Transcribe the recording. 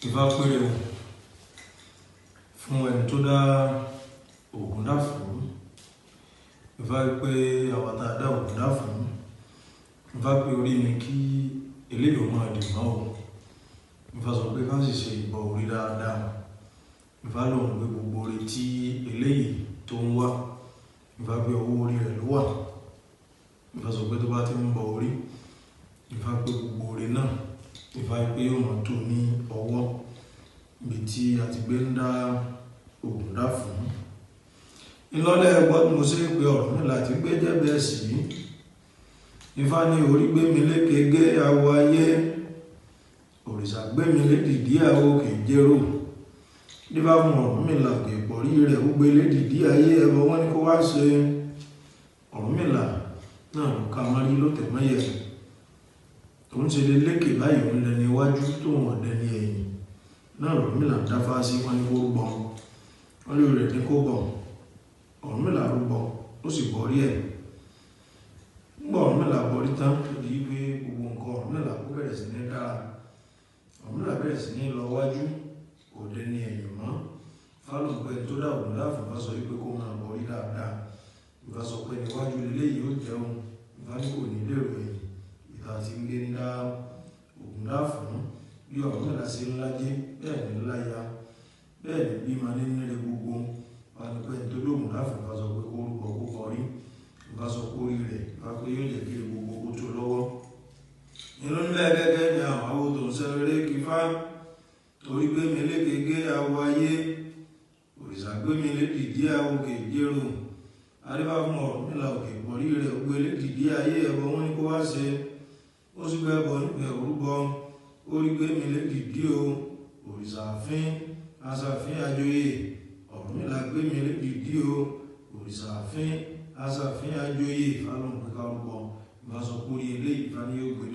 Ifá péré fún ẹni tó dá Ògúndá-fúún. Ifá pé àwọn tá a dá Ògúndá-fúún. Ifá pé orí ni kí eléyìí máa dì mọ́ o. Ifá sọ pé ká sì ṣe ìbọ orí dáadáa. Ifá lòun pé gbogbo orí tí eléyìí tó ń wá, Ifá pé owó orí rẹ̀ ló wà. Ifá sọ pé tó bá ti ń bọ orí, Ifá pé gbogbo orí náà, Ifá pé yóò máa tó ní ọwọ́ ibi tí a ti gbé ń dá Ògúndá-fúún. Ìlọ́lẹ̀ ẹgbọ́n tí mo ṣe pé ọ̀rọ̀ mi láti gbé jẹ́ bẹ́ẹ̀ sí. Ifá ní orí gbé mi lékegé awo ayé, òrìṣà gbé mi lédìdí àwo kèjérò. Dífá fún Ọ̀rúnmìlà kò ìpọ̀rí rẹ̀ ó gbé lédìdí ayé ẹbọ wọn ni kó wá ṣe. Ọ̀rúnmìlà náà ló ka mọ́rí ló tẹ̀ mọ́yẹ̀. Tó ń ṣe lé lékè báyìí òun lẹni iwájú tó wọ̀n dẹni ẹ̀yìn. Náà Ọ̀rúnmìlà dáfá sí wọn ni kó rúbọ. Wọ́n lè rẹ̀ ní kó bọ̀. Ọ̀rúnmìlà rúbọ ó sì borí ẹ̀. Nígbà Ọ̀rúnmìlà borí tán tó di pé gbogbo nǹkan Ọ̀rúnmìlà kó bẹ̀rẹ̀ sí ní dára. Ọ̀rúnmìlà bẹ̀rẹ̀ sí ní lọ wájú kò dẹni ẹ̀yìn mọ́. Fálùpẹ̀ tó dá Ògúndá-fúún bá sọ wípé kó máa borí dáadáa. Ifá sọ pé níwájú eléyìí ó jẹun. Ifá ní kò ní lérò ẹ̀yìn. Ìta ti ń gbé ní dá Ògúndá-fúún. Bí Ọ̀rúnmìlà ṣe ńlá dé bẹ́ẹ̀ ni ńlá ya. Bẹ́ẹ̀ ni bí máa ní nílé gbogbo. Fálùpẹ̀ tó dá Ògúndá-fúún bá sọ pé kó rúbọ kó borí. Ifá sọ pé orí rẹ̀ Ifá pé yóò jẹ́ kí gbogbo kó tó lọ́wọ́. Inú nílẹ̀ gẹ́gẹ́ ni àwọn awo tó ń sẹ́rẹ̀rẹ́ kí Ifá. Orí gbé mi lékegé awo ayé, òrìṣà gbé mi lédìdí àwo kèjérò. Adífá fún Ọ̀rúnmìlà òkè ìpọ̀rí rẹ̀ ó gbé lédìdí ayé ẹbọ wọn ni kó wá ṣe. Ó sì gbé ẹbọ níbẹ̀ orúbọ. Orí gbé mi lédìdí o, òrìṣà àfín, aṣàfín àjòyè. Ọ̀rúnmìlà gbé mi lédìdí o, òrìṣà àfín, aṣàfín àjòyè. Ifá lòun pé ká rúbọ. Ifá sọ pé orí eléyìí Ifá ní yóò gbé